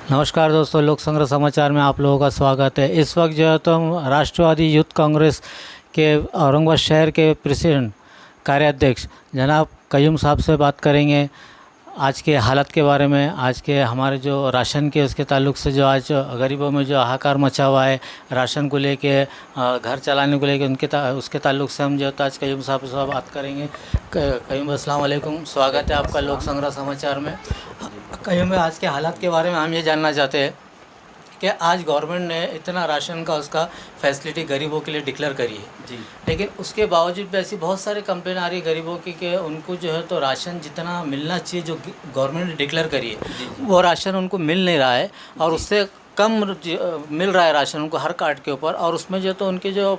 नमस्कार दोस्तों, लोक संग्रह समाचार में आप लोगों का स्वागत है। इस वक्त जो है तो हम राष्ट्रवादी यूथ कांग्रेस के औरंगाबाद शहर के प्रेसिडेंट कार्याध्यक्ष जनाब कयूम साहब से बात करेंगे आज के हालत के बारे में। आज के हमारे जो राशन के उसके ताल्लुक से जो आज गरीबों में जो हाहाकार मचा हुआ है राशन को लेके, घर चलाने को लेके उसके ताल्लुक से हम जो है आज कयूम साहब से बात करेंगे। कयूम अस्सलाम वालेकुम, स्वागत है आपका लोक संग्रह समाचार में। कयूम में आज के हालात के बारे में हम ये जानना चाहते हैं कि आज गवर्नमेंट ने इतना राशन का उसका फैसिलिटी गरीबों के लिए डिक्लेयर करी है जी, लेकिन उसके बावजूद भी ऐसी बहुत सारी कंप्लेन आ रही है गरीबों की कि उनको जो है तो राशन जितना मिलना चाहिए जो गवर्नमेंट ने डिक्लेयर करी है वो राशन उनको मिल नहीं रहा है और उससे कम मिल रहा है राशन उनको हर कार्ड के ऊपर। और उसमें जो तो उनकी जो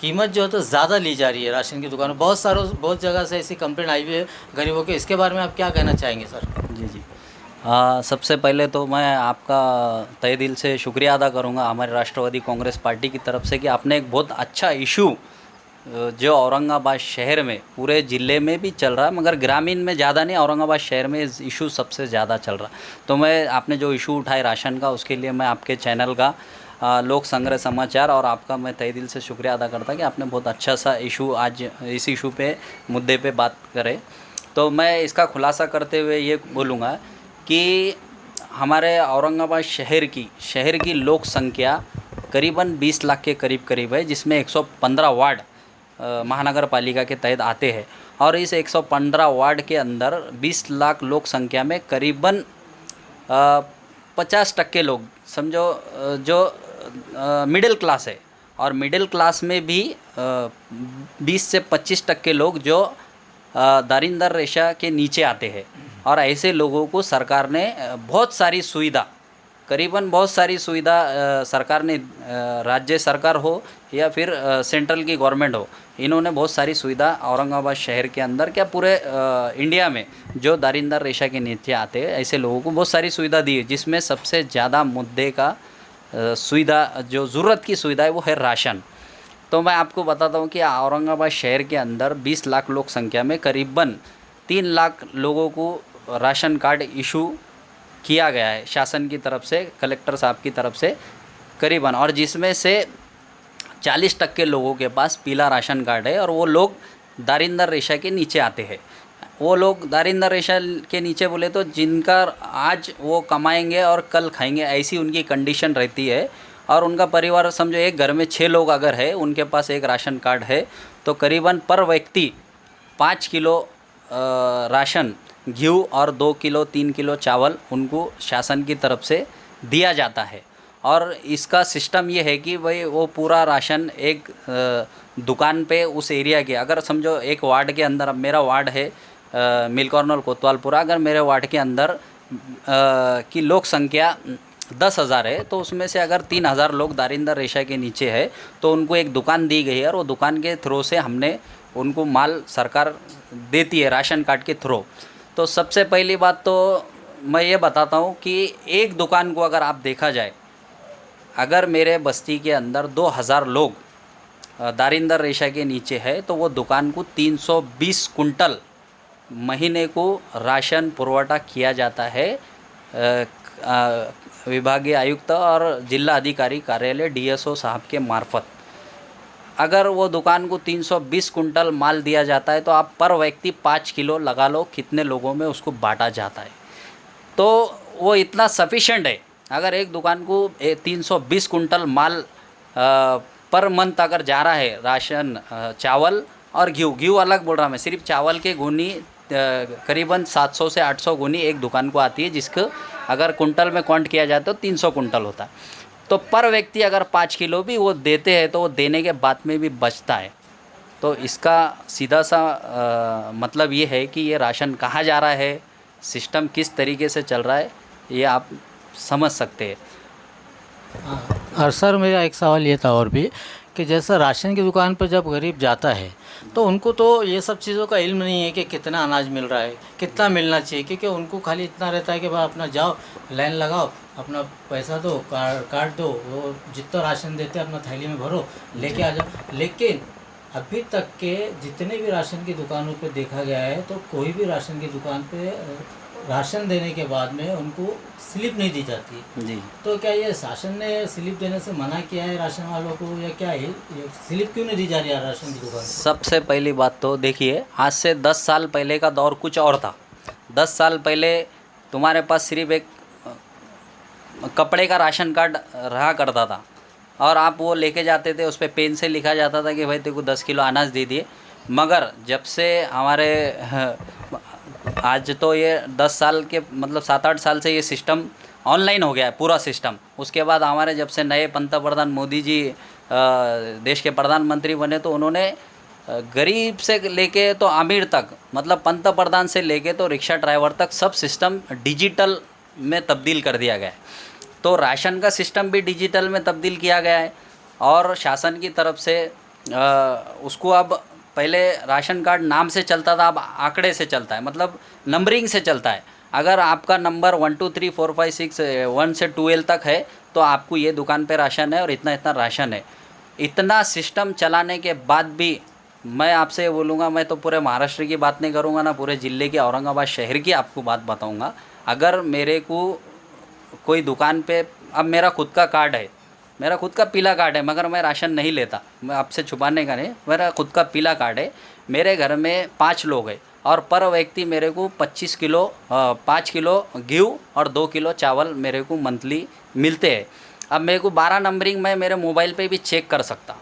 कीमत जो है तो ज़्यादा ली जा रही है राशन की दुकान में। बहुत जगह से ऐसी कंप्लेन आई हुई है गरीबों के। इसके बारे में आप क्या कहना चाहेंगे सर? जी। सबसे पहले तो मैं आपका तहे दिल से शुक्रिया अदा करूंगा हमारे राष्ट्रवादी कांग्रेस पार्टी की तरफ से कि आपने एक बहुत अच्छा इशू जो औरंगाबाद शहर में, पूरे ज़िले में भी चल रहा है मगर ग्रामीण में ज़्यादा नहीं, औरंगाबाद शहर में इशू सबसे ज़्यादा चल रहा। तो मैं आपने जो इशू उठाए राशन का, उसके लिए मैं आपके चैनल का लोक संग्रह समाचार और आपका मैं तहे दिल से शुक्रिया अदा करता कि आपने बहुत अच्छा सा इशू आज इस इशू पे मुद्दे पे बात करे। तो मैं इसका खुलासा करते हुए ये बोलूँगा कि हमारे औरंगाबाद शहर की लोक संख्या करीबन 20 लाख के करीब है, जिसमें 115 वार्ड महानगर पालिका के तहत आते हैं। और इस 115 वार्ड के अंदर 20 लाख लोक संख्या में करीबन 50% लोग समझो जो मिडिल क्लास है, और मिडिल क्लास में भी 20 से 25% लोग जो दारिंदर रेशा के नीचे आते हैं। और ऐसे लोगों को सरकार ने बहुत सारी सुविधा सरकार ने, राज्य सरकार हो या फिर सेंट्रल की गवर्नमेंट हो, इन्होंने बहुत सारी सुविधा औरंगाबाद शहर के अंदर क्या पूरे इंडिया में जो दारिंदर रेशा के नीचे आते हैं ऐसे लोगों को बहुत सारी सुविधा दी है, जिसमें सबसे ज़्यादा मुद्दे का सुविधा जो ज़रूरत की सुविधा है वो है राशन। तो मैं आपको बताता हूँ कि औरंगाबाद शहर के अंदर 20 लाख लोक संख्या में करीबन 3 लाख लोगों को राशन कार्ड इशू किया गया है शासन की तरफ से, कलेक्टर साहब की तरफ से करीबन, और जिसमें से 40% लोगों के पास पीला राशन कार्ड है और वो लोग दारिंदर रेशा के नीचे आते हैं। वो लोग दारिंदर रेशा के नीचे बोले तो जिनका आज वो कमाएंगे और कल खाएंगे ऐसी उनकी कंडीशन रहती है। और उनका परिवार समझो एक घर में 6 लोग अगर है, उनके पास एक राशन कार्ड है, तो करीबन पर व्यक्ति 5 किलो राशन घी और 2 किलो 3 किलो चावल उनको शासन की तरफ से दिया जाता है। और इसका सिस्टम ये है कि भाई वो पूरा राशन एक दुकान पे उस एरिया के, अगर समझो एक वार्ड के अंदर, अब मेरा वार्ड है मिल कॉर्नर कोतवालपुरा, अगर मेरे वार्ड के अंदर की लोक संख्या 10,000 है तो उसमें से अगर 3,000 लोग दारिंदर रेशा के नीचे है तो उनको एक दुकान दी गई है और वो दुकान के थ्रू से हमने उनको माल सरकार देती है राशन कार्ड के थ्रू। तो सबसे पहली बात तो मैं ये बताता हूँ कि एक दुकान को अगर आप देखा जाए, अगर मेरे बस्ती के अंदर 2,000 लोग दारिंदर रेशा के नीचे है तो वो दुकान को 320 कुंटल महीने को राशन पुरवठा किया जाता है विभागीय आयुक्त और जिला अधिकारी कार्यालय DSO साहब के मार्फत। अगर वो दुकान को 320 कुंटल माल दिया जाता है तो आप पर व्यक्ति 5 किलो लगा लो कितने लोगों में उसको बांटा जाता है, तो वो इतना सफिशेंट है। अगर एक दुकान को 320 कुंटल माल पर मंथ अगर जा रहा है राशन, चावल और घी अलग बोल रहा मैं, सिर्फ चावल के गुनी करीबन 700 से 800 गुनी एक दुकान को आती है, जिसको अगर कुंटल में काउंट किया जाए तो 300 कुंटल होता है। तो पर व्यक्ति अगर 5 किलो भी वो देते हैं तो वो देने के बाद में भी बचता है। तो इसका सीधा सा मतलब ये है कि ये राशन कहाँ जा रहा है, सिस्टम किस तरीके से चल रहा है, ये आप समझ सकते हैं। और सर मेरा एक सवाल ये था और भी कि जैसा राशन की दुकान पर जब गरीब जाता है तो उनको तो ये सब चीज़ों का इल्म नहीं है कि कितना अनाज मिल रहा है, कितना मिलना चाहिए, क्योंकि उनको खाली इतना रहता है कि भाई अपना जाओ लाइन लगाओ, अपना पैसा दो, कार्ड दो, वो जितना राशन देते हैं अपना थैली में भरो लेके आ जाओ। लेकिन अभी तक के जितने भी राशन की दुकानों पे देखा गया है तो कोई भी राशन की दुकान पे राशन देने के बाद में उनको स्लिप नहीं दी जाती। जी। तो क्या ये शासन ने स्लिप देने से मना किया है राशन वालों को, या क्या है, ये स्लिप क्यों नहीं दी जा रही है राशन की दुकान पे? सबसे पहली बात तो देखिए, आज से 10 साल पहले का दौर कुछ और था। 10 साल पहले तुम्हारे पास सिर्फ एक कपड़े का राशन कार्ड रहा करता था और आप वो लेके जाते थे, उस पर पेन से लिखा जाता था कि भाई तेरे को 10 किलो अनाज दे दिए। मगर जब से हमारे आज तो ये 10 साल के मतलब 7-8 साल से ये सिस्टम ऑनलाइन हो गया है पूरा सिस्टम। उसके बाद हमारे जब से नए पंतप्रधान मोदी जी देश के प्रधानमंत्री बने तो उन्होंने गरीब से लेके तो अमीर तक, मतलब पंतप्रधान से लेके तो रिक्शा ड्राइवर तक सब सिस्टम डिजिटल में तब्दील कर दिया गया है। तो राशन का सिस्टम भी डिजिटल में तब्दील किया गया है और शासन की तरफ से उसको अब पहले राशन कार्ड नाम से चलता था, अब आंकड़े से चलता है, मतलब नंबरिंग से चलता है। अगर आपका नंबर 1 2 3 4 5 6 1 से 12 तक है तो आपको ये दुकान पे राशन है और इतना इतना राशन है। इतना सिस्टम चलाने के बाद भी मैं आपसे ये बोलूँगा, मैं तो पूरे महाराष्ट्र की बात नहीं करूँगा ना, पूरे ज़िले की औरंगाबाद शहर की आपको बात बताऊँगा। अगर मेरे को कोई दुकान पे, अब मेरा खुद का कार्ड है, मेरा खुद का पीला कार्ड है, मगर मैं राशन नहीं लेता, मैं आपसे छुपाने का नहीं, मेरा खुद का पीला कार्ड है। मेरे घर में 5 लोग हैं और पर व्यक्ति मेरे को 5 किलो घी और 2 किलो चावल मेरे को मंथली मिलते हैं। अब मेरे को 12 नंबरिंग मैं मेरे मोबाइल पे भी चेक कर सकता।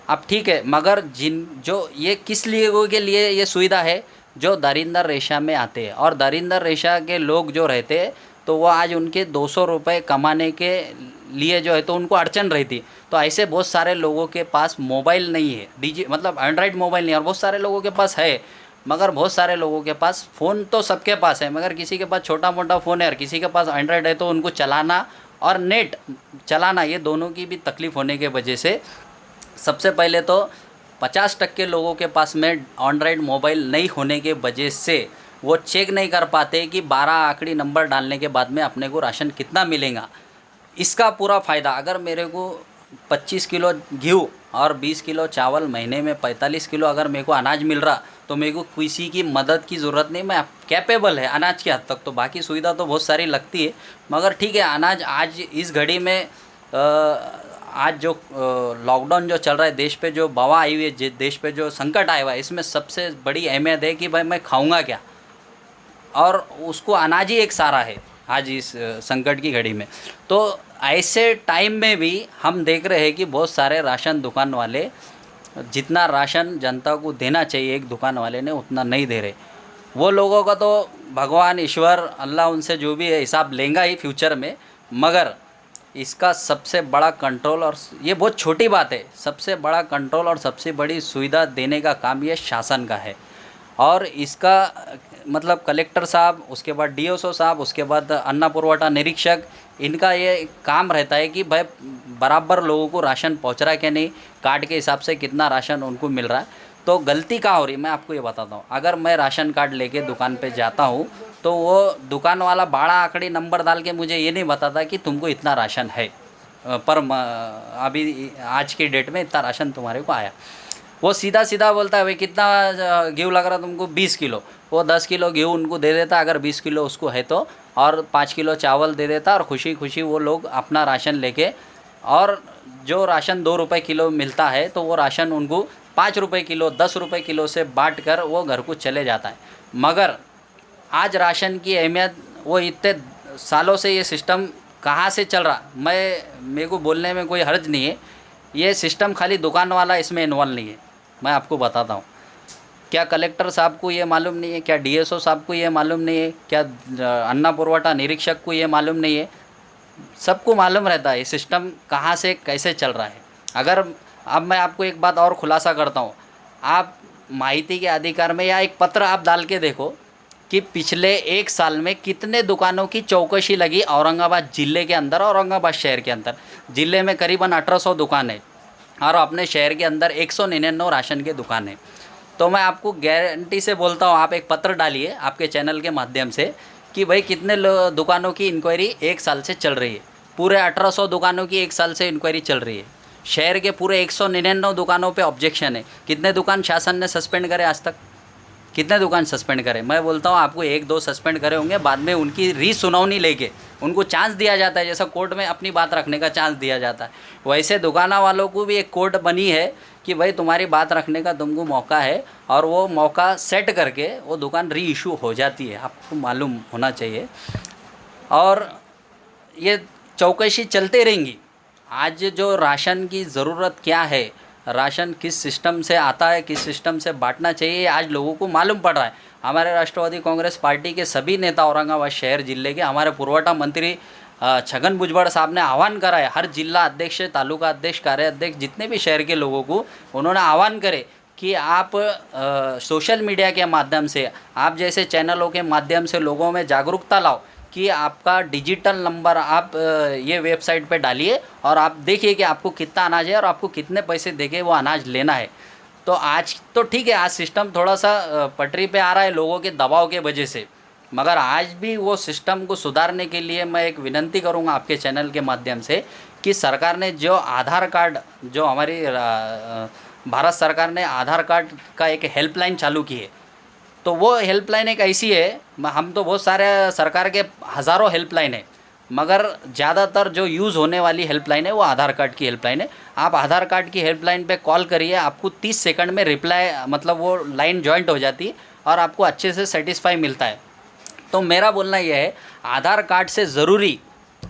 अब ठीक है, मगर जो ये किस लिए के लिए ये सुविधा है, जो दरिंदर रेशा में आते हैं और दरिंदर रेशा के लोग जो रहते हैं तो वो आज उनके 200 रुपये कमाने के लिए जो है तो उनको अड़चन रहती। तो ऐसे बहुत सारे लोगों के पास मोबाइल नहीं है, मतलब एंड्रॉयड मोबाइल नहीं है, और बहुत सारे लोगों के पास है, मगर बहुत सारे लोगों के पास फ़ोन तो सबके पास है, मगर किसी के पास छोटा मोटा फ़ोन है और किसी के पास एंड्रॉयड है, तो उनको चलाना और नेट चलाना ये दोनों की भी तकलीफ़ होने के वजह से सबसे पहले तो 50% लोगों के पास में एंड्रॉयड मोबाइल नहीं होने के वजह से वो चेक नहीं कर पाते कि 12 आखिरी नंबर डालने के बाद में अपने को राशन कितना मिलेगा। इसका पूरा फ़ायदा, अगर मेरे को 25 किलो घी और 20 किलो चावल, महीने में 45 किलो अगर मेरे को अनाज मिल रहा तो मेरे को किसी की मदद की ज़रूरत नहीं, मैं कैपेबल है अनाज के हद तक। तो बाकी सुविधा तो बहुत सारी लगती है, मगर ठीक है, अनाज आज इस घड़ी में आज जो लॉकडाउन जो चल रहा है, देश पे जो वबा आई हुई है, देश पे जो संकट आया हुआ है, इसमें सबसे बड़ी अहमियत है कि भाई मैं खाऊंगा क्या, और उसको अनाज ही एक सहारा है आज इस संकट की घड़ी में। तो ऐसे टाइम में भी हम देख रहे हैं कि बहुत सारे राशन दुकान वाले जितना राशन जनता को देना चाहिए एक दुकान वाले ने उतना नहीं दे रहे। वो लोगों का तो भगवान ईश्वर अल्लाह उनसे जो भी है हिसाब लेगा ही फ्यूचर में, मगर इसका सबसे बड़ा कंट्रोल, और ये बहुत छोटी बात है, सबसे बड़ा कंट्रोल और सबसे बड़ी सुविधा देने का काम ये शासन का है। और इसका मतलब कलेक्टर साहब, उसके बाद डीओसओ साहब, उसके बाद अन्न पुरवठा निरीक्षक, इनका ये काम रहता है कि भाई बराबर लोगों को राशन पहुंच रहा है कि नहीं, कार्ड के हिसाब से कितना राशन उनको मिल रहा है। तो गलती कहाँ हो रही है मैं आपको ये बताता हूँ। अगर मैं राशन कार्ड लेके दुकान पे जाता हूँ तो वो दुकान वाला 12 आंकड़ी नंबर डाल के मुझे ये नहीं बताता कि तुमको इतना राशन है अभी आज की डेट में इतना राशन तुम्हारे को आया। वो सीधा सीधा बोलता है भाई कितना घी लग रहा तुमको, 20 किलो। वो 10 किलो घी उनको दे देता अगर 20 किलो उसको है तो, और 5 किलो चावल दे देता, और खुशी खुशी वो लोग अपना राशन लेके, और जो राशन 2 रुपये किलो मिलता है तो वो राशन उनको 5 रुपये किलो 10 रुपये किलो से बांट कर वो घर को चले जाता है। मगर आज राशन की अहमियत, वो इतने सालों से ये सिस्टम कहाँ से चल रहा, मेरे को बोलने में कोई हर्ज नहीं है। ये सिस्टम खाली दुकान वाला इसमें इन्वॉल्व नहीं है, मैं आपको बताता हूँ। क्या कलेक्टर साहब को ये मालूम नहीं है, क्या डीएसओ साहब को ये मालूम नहीं है, क्या अन्न पुरवठा निरीक्षक को ये मालूम नहीं है? सबको मालूम रहता है ये सिस्टम कहाँ से कैसे चल रहा है। अगर अब मैं आपको एक बात और खुलासा करता हूँ, आप माहिती के अधिकार में या एक पत्र आप डाल के देखो कि पिछले 1 साल में कितने दुकानों की चौकसी लगी औरंगाबाद ज़िले के अंदर, औरंगाबाद शहर के अंदर। ज़िले में करीबन 1800 दुकान है और अपने शहर के अंदर 199 राशन के दुकान है। तो मैं आपको गारंटी से बोलता हूँ, आप एक पत्र डालिए आपके चैनल के माध्यम से कि भाई कितने दुकानों की इंक्वायरी 1 साल से चल रही है। पूरे 1800 दुकानों की 1 साल से इंक्वायरी चल रही है। शहर के पूरे 199 दुकानों पे ऑब्जेक्शन है। कितने दुकान शासन ने सस्पेंड करे आज तक? कितने दुकान सस्पेंड करें? मैं बोलता हूँ आपको 1-2 सस्पेंड करे होंगे, बाद में उनकी री-सुनवाई लेके उनको चांस दिया जाता है, जैसा कोर्ट में अपनी बात रखने का चांस दिया जाता है, वैसे दुकाना वालों को भी एक कोर्ट बनी है कि भाई तुम्हारी बात रखने का तुमको मौका है, और वो मौका सेट करके वो दुकान री इशू हो जाती है, आपको मालूम होना चाहिए। और ये चौकसी चलते रहेंगी। आज जो राशन की ज़रूरत क्या है, राशन किस सिस्टम से आता है, किस सिस्टम से बांटना चाहिए, आज लोगों को मालूम पड़ रहा है। हमारे राष्ट्रवादी कांग्रेस पार्टी के सभी नेता औरंगाबाद शहर जिले के, हमारे पुरवठा मंत्री छगन भुजबड़ साहब ने आह्वान करा है, हर जिला अध्यक्ष, तालुका अध्यक्ष, कार्याध्यक्ष, जितने भी शहर के लोगों को उन्होंने आह्वान करे कि आप सोशल मीडिया के माध्यम से, आप जैसे चैनलों के माध्यम से लोगों में जागरूकता लाओ कि आपका डिजिटल नंबर आप ये वेबसाइट पे डालिए और आप देखिए कि आपको कितना अनाज है और आपको कितने पैसे देके वो अनाज लेना है। तो आज तो ठीक है, आज सिस्टम थोड़ा सा पटरी पे आ रहा है लोगों के दबाव के वजह से, मगर आज भी वो सिस्टम को सुधारने के लिए मैं एक विनती करूंगा आपके चैनल के माध्यम से कि सरकार ने जो आधार कार्ड, जो हमारी भारत सरकार ने आधार कार्ड का एक हेल्पलाइन चालू की है, तो वो हेल्पलाइन एक ऐसी है, हम तो बहुत सारे सरकार के हज़ारों हेल्पलाइन है, मगर ज़्यादातर जो यूज़ होने वाली हेल्पलाइन है वो आधार कार्ड की हेल्पलाइन है। आप आधार कार्ड की हेल्पलाइन पे कॉल करिए, आपको 30 सेकंड में रिप्लाई, मतलब वो लाइन जॉइंट हो जाती है और आपको अच्छे से सेटिस्फाई मिलता है। तो मेरा बोलना यह है, आधार कार्ड से ज़रूरी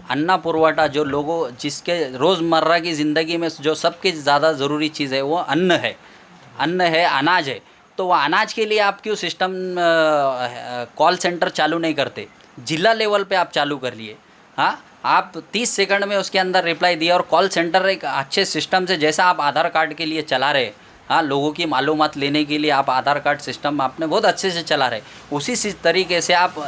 अन्ना पुरवठा, जो लोगों जिसके रोज़मर्रा की ज़िंदगी में जो सबसे ज़्यादा ज़रूरी चीज़ है वो अन्न है, अनाज है। तो वह अनाज के लिए आप क्यों सिस्टम कॉल सेंटर चालू नहीं करते? जिला लेवल पे आप चालू कर लिए। हाँ, आप 30 सेकंड में उसके अंदर रिप्लाई दिया और कॉल सेंटर एक अच्छे सिस्टम से, जैसा आप आधार कार्ड के लिए चला रहे, हाँ, लोगों की मालूमात लेने के लिए आप आधार कार्ड सिस्टम आपने बहुत अच्छे से चला रहे, उसी तरीके से आप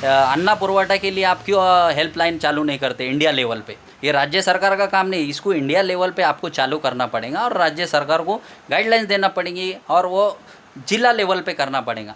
अन्ना पुरवठा के लिए आप क्यों हेल्पलाइन चालू नहीं करते इंडिया लेवल पे? ये राज्य सरकार का काम नहीं, इसको इंडिया लेवल पे आपको चालू करना पड़ेगा और राज्य सरकार को गाइडलाइंस देना पड़ेंगी और वो जिला लेवल पे करना पड़ेगा।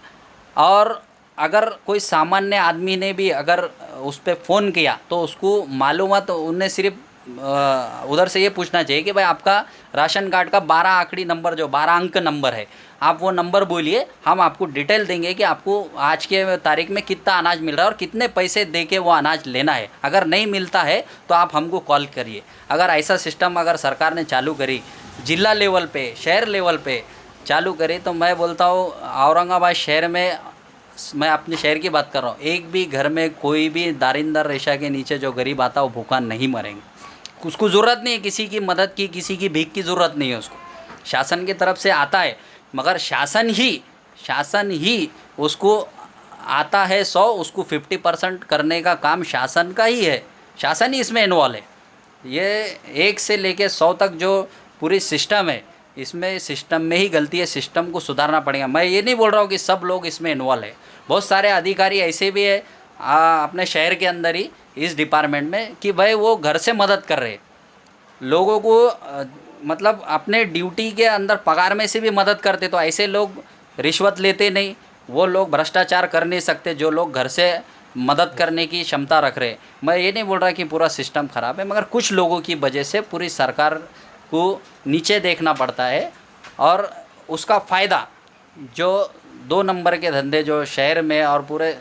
और अगर कोई सामान्य आदमी ने भी अगर उस पर फ़ोन किया तो उसको मालूमात उन्हें सिर्फ उधर से ये पूछना चाहिए कि भाई आपका राशन कार्ड का 12 आंकड़ी नंबर, जो 12 अंक नंबर है, आप वो नंबर बोलिए, हम आपको डिटेल देंगे कि आपको आज के तारीख में कितना अनाज मिल रहा है और कितने पैसे दे के वो अनाज लेना है। अगर नहीं मिलता है तो आप हमको कॉल करिए। अगर ऐसा सिस्टम अगर सरकार ने चालू करी, जिला लेवल पे, शहर लेवल पे चालू करी, तो मैं बोलता हूँ औरंगाबाद शहर में, मैं अपने शहर की बात कर रहा हूँ, एक भी घर में कोई भी दारिंदर रेशा के नीचे जो गरीब आता है वो भूखा नहीं मरेंगे। उसको ज़रूरत नहीं है किसी की मदद की, किसी की भीख की ज़रूरत नहीं है उसको, शासन की तरफ से आता है, मगर शासन ही उसको आता है 100, उसको 50% करने का काम शासन का ही है, शासन ही इसमें इन्वॉल्व है। ये 1 से लेके 100 तक जो पूरी सिस्टम है, इसमें सिस्टम में ही गलती है, सिस्टम को सुधारना पड़ेगा। मैं ये नहीं बोल रहा हूँ कि सब लोग इसमें इन्वॉल्व है, बहुत सारे अधिकारी ऐसे भी है अपने शहर के अंदर ही इस डिपार्टमेंट में कि भाई वो घर से मदद कर रहे लोगों को, मतलब अपने ड्यूटी के अंदर पगार में से भी मदद करते। तो ऐसे लोग रिश्वत लेते नहीं, वो लोग भ्रष्टाचार कर नहीं सकते जो लोग घर से मदद करने की क्षमता रख रहे। मैं ये नहीं बोल रहा कि पूरा सिस्टम ख़राब है, मगर कुछ लोगों की वजह से पूरी सरकार को नीचे देखना पड़ता है और उसका फ़ायदा जो 2 नंबर के धंधे जो शहर में और पूरे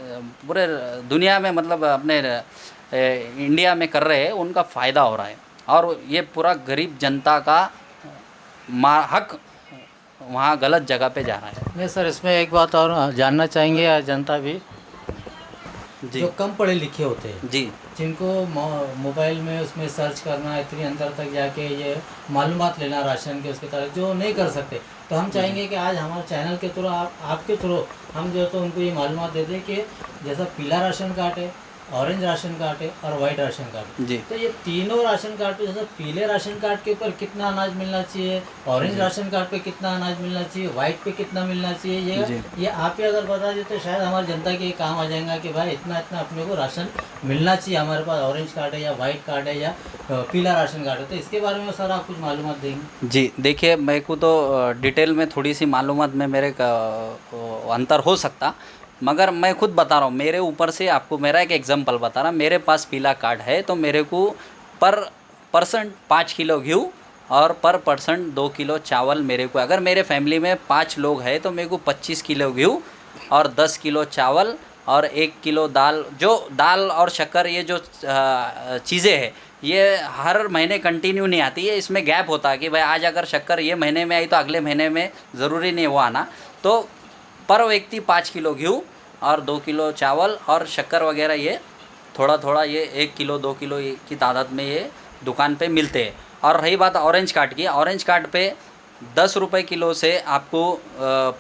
दुनिया में, मतलब अपने इंडिया में कर रहे हैं, उनका फ़ायदा हो रहा है और ये पूरा गरीब जनता का हक वहाँ गलत जगह पे जा रहा है। नहीं सर, इसमें एक बात और जानना चाहेंगे जनता भी, जी जो कम पढ़े लिखे होते हैं, जी, जिनको मोबाइल में उसमें सर्च करना, इतनी अंदर तक जाके ये मालूमात लेना राशन के, उसके तरह जो नहीं कर सकते, तो हम चाहेंगे कि आज हमारे चैनल के थ्रू, आपके थ्रू हम जो तो उनको ये मालूमात दे दें कि जैसा पीला राशन कार्ड है, ऑरेंज राशन कार्ड है और वाइट राशन कार्ड जी, तो ये तीनों राशन कार्ड पे, जैसे पीले राशन कार्ड के ऊपर कितना अनाज मिलना चाहिए, ऑरेंज राशन कार्ड पे कितना अनाज मिलना चाहिए, वाइट पे कितना मिलना चाहिए, ये आप ही अगर बता दें तो शायद हमारी जनता के काम आ जाएगा कि भाई इतना इतना अपने को राशन मिलना चाहिए, हमारे पास ऑरेंज कार्ड है या वाइट कार्ड है या पीला राशन कार्ड है। तो इसके बारे में सर आप कुछ मालूमात देंगे? जी, देखिए, मेरे को तो डिटेल में थोड़ी सी मालूमात में मेरे का अंतर हो सकता, मगर मैं खुद बता रहा हूँ, मेरे ऊपर से आपको मेरा एक एग्जांपल बता रहा। मेरे पास पीला कार्ड है तो मेरे को पर पर्सन 5 किलो घी और पर पर्सन 2 किलो चावल मेरे को, अगर मेरे फैमिली में 5 लोग हैं तो मेरे को 25 किलो गेहूँ और 10 किलो चावल और 1 किलो दाल। जो दाल और शक्कर ये जो चीज़ें हैं ये हर महीने कंटिन्यू नहीं आती है, इसमें गैप होता है कि भाई आज अगर शक्कर ये महीने में आई तो अगले महीने में ज़रूरी नहीं वो आना। तो पर व्यक्ति 5 किलो गेहूँ और 2 किलो चावल और शक्कर वगैरह ये थोड़ा थोड़ा ये 1 किलो 2 किलो की तादाद में ये दुकान पे मिलते हैं। और रही बात ऑरेंज कार्ड की, ऑरेंज कार्ड पे 10 रुपये किलो से आपको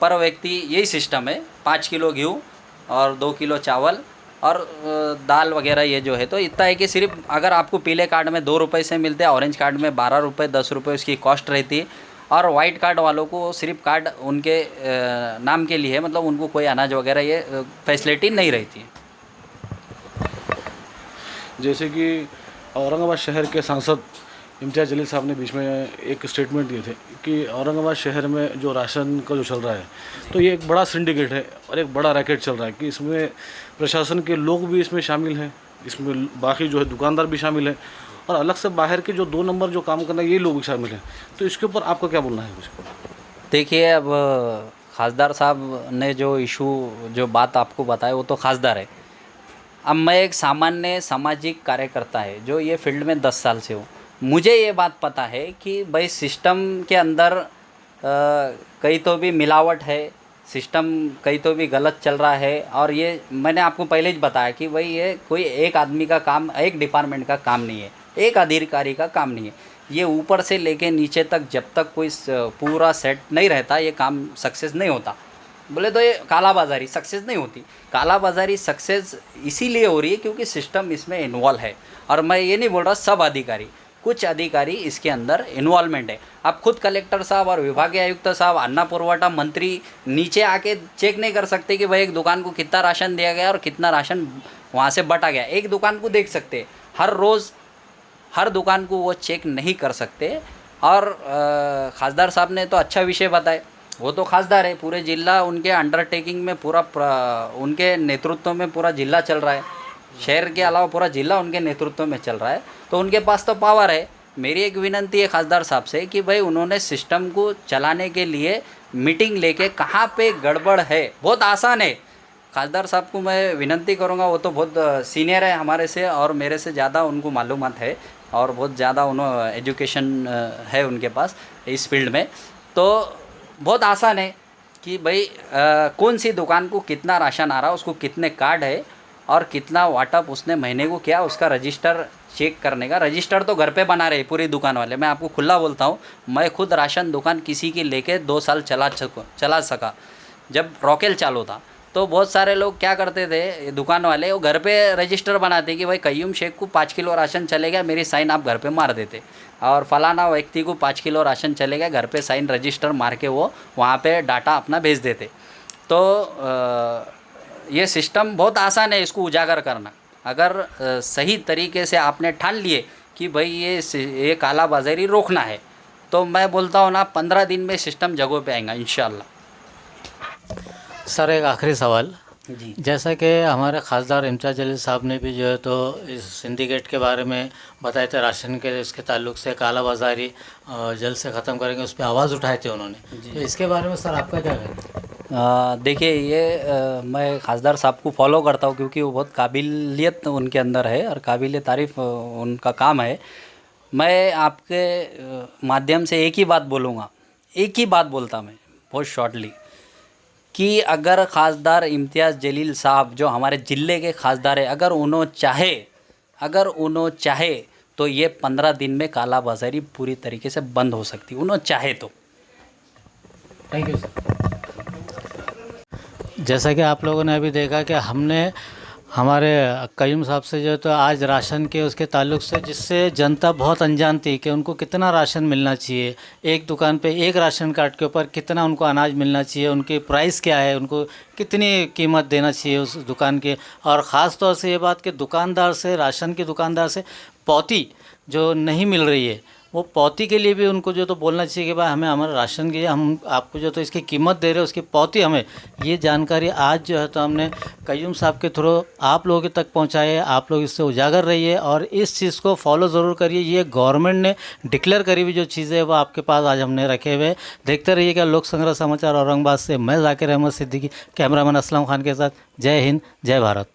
पर व्यक्ति यही सिस्टम है, 5 किलो गेहूँ और 2 किलो चावल और दाल वगैरह ये जो है। तो इतना है कि सिर्फ अगर आपको पीले कार्ड में 2 रुपये से मिलते हैं, ऑरेंज कार्ड में 12 रुपये 10 रुपये उसकी कॉस्ट रहती है। और वाइट कार्ड वालों को सिर्फ कार्ड उनके नाम के लिए है, मतलब उनको कोई अनाज वगैरह ये फैसिलिटी नहीं रहती है। जैसे कि औरंगाबाद शहर के सांसद इम्तियाज़ जलील साहब ने बीच में एक स्टेटमेंट दिए थे कि औरंगाबाद शहर में जो राशन का जो चल रहा है तो ये एक बड़ा सिंडिकेट है और एक बड़ा रैकेट चल रहा है कि इसमें प्रशासन के लोग भी इसमें शामिल हैं, इसमें बाकी जो है दुकानदार भी शामिल हैं और अलग से बाहर के जो 2 नंबर जो काम करना है ये लोग भी शामिल हैं। तो इसके ऊपर आपका क्या बोलना है कुछ? देखिए, अब खासदार साहब ने जो इशू जो बात आपको बताया वो तो खासदार है। अब मैं एक सामान्य सामाजिक कार्यकर्ता है जो ये फील्ड में 10 साल से हूँ। मुझे ये बात पता है कि भाई सिस्टम के अंदर कहीं तो भी मिलावट है, सिस्टम कहीं तो भी गलत चल रहा है। और ये मैंने आपको पहले ही बताया कि भाई ये कोई एक आदमी का काम, एक डिपार्टमेंट का काम नहीं है, एक अधिकारी का काम नहीं है। ये ऊपर से लेके नीचे तक जब तक कोई पूरा सेट नहीं रहता ये काम सक्सेस नहीं होता। बोले तो ये कालाबाज़ारी सक्सेस नहीं होती। कालाबाज़ारी सक्सेस इसीलिए हो रही है क्योंकि सिस्टम इसमें इन्वॉल्व है। और मैं ये नहीं बोल रहा सब अधिकारी, कुछ अधिकारी इसके अंदर इन्वॉल्वमेंट है। अब खुद कलेक्टर साहब और विभागीय आयुक्त साहब, अन्ना पुरवठा मंत्री नीचे आके चेक नहीं कर सकते कि भाई एक दुकान को कितना राशन दिया गया और कितना राशन वहाँ से बटा गया। एक दुकान को देख सकते, हर रोज़ हर दुकान को वो चेक नहीं कर सकते। और खासदार साहब ने तो अच्छा विषय बताया, वो तो खासदार है, पूरे जिला उनके अंडरटेकिंग में पूरा उनके नेतृत्व में पूरा जिला चल रहा है, शहर के अलावा पूरा जिला उनके नेतृत्व में चल रहा है, तो उनके पास तो पावर है। मेरी एक विनंती है खासदार साहब से कि भाई उन्होंने सिस्टम को चलाने के लिए मीटिंग लेके कहाँ पे गड़बड़ है, बहुत आसान है। खासदार साहब को मैं विनंती करूँगा, वो तो बहुत सीनियर है हमारे से और मेरे से ज़्यादा उनको मालूमात है और बहुत ज़्यादा उन्होंने एजुकेशन है उनके पास इस फील्ड में। तो बहुत आसान है कि भाई कौन सी दुकान को कितना राशन आ रहा है, उसको कितने कार्ड है और कितना वाटअप उसने महीने को किया, उसका रजिस्टर चेक करने का। रजिस्टर तो घर पे बना रहे पूरी दुकान वाले। मैं आपको खुला बोलता हूँ, मैं खुद राशन दुकान किसी की लेके 2 साल चला सका। जब रॉकेल चालू था तो बहुत सारे लोग क्या करते थे, दुकान वाले वो घर पे रजिस्टर बनाते कि भाई कयूम शेख को 5 किलो राशन चलेगा, मेरी साइन आप घर पे मार देते। और फलाना व्यक्ति को 5 किलो राशन चलेगा, घर पे साइन रजिस्टर मार के वो वहाँ पे डाटा अपना भेज देते। तो ये सिस्टम बहुत आसान है इसको उजागर करना। अगर सही तरीके से आपने ठान लिए कि भाई ये कालाबाजारी रोकना है तो मैं बोलता हूँ ना 15 दिन में सिस्टम जगह पे आएगा इंशाल्लाह। सर एक आखिरी सवाल, जी जैसा कि हमारे खासदार इम्तियाज़ जलील साहब ने भी जो है तो इस सिंडिकेट के बारे में बताए थे, राशन के इसके ताल्लुक से कालाबाजारी जल्द से ख़त्म करेंगे, उस पर आवाज़ उठाए थे उन्होंने। तो इसके बारे में सर आपका क्या कहना है? देखिए ये मैं खासदार साहब को फॉलो करता हूँ क्योंकि वो बहुत काबिलियत उनके अंदर है और काबिल तारीफ़ उनका काम है। मैं आपके माध्यम से एक ही बात बोलूँगा, एक ही बात बोलता मैं बहुत शॉर्टली कि अगर खासदार इम्तियाज़ जलील साहब जो हमारे ज़िले के खासदार है, अगर उन्होंने चाहे तो ये 15 दिन में कालाबाजारी पूरी तरीके से बंद हो सकती है, उन्होंने चाहे तो। Thank you sir. जैसा कि आप लोगों ने अभी देखा कि हमने हमारे कयूम साहब से जो है तो आज राशन के उसके ताल्लुक से, जिससे जनता बहुत अनजान थी कि उनको कितना राशन मिलना चाहिए, एक दुकान पे एक राशन कार्ड के ऊपर कितना उनको अनाज मिलना चाहिए, उनकी प्राइस क्या है, उनको कितनी कीमत देना चाहिए उस दुकान के। और ख़ास तौर से ये बात कि दुकानदार से, राशन के दुकानदार से पौती जो नहीं मिल रही है वो पौती के लिए भी उनको जो तो बोलना चाहिए कि भाई हमें हमारे राशन की हम आपको जो तो इसकी कीमत दे रहे हो उसकी पौती हमें, ये जानकारी आज जो है तो हमने कयूम साहब के थ्रू आप लोगों तक पहुंचाए। आप लोग इससे उजागर रहिए और इस चीज़ को फॉलो ज़रूर करिए। ये गवर्नमेंट ने डिक्लेयर करी हुई जो चीज़ें है वो आपके पास आज हमने रखे हुए। देखते रहिएगा लोक संग्रह समाचार औरंगाबाद से। मैं जाकिर अहमद सिद्दीकी, कैमरामैन असलम खान के साथ। जय हिंद, जय भारत।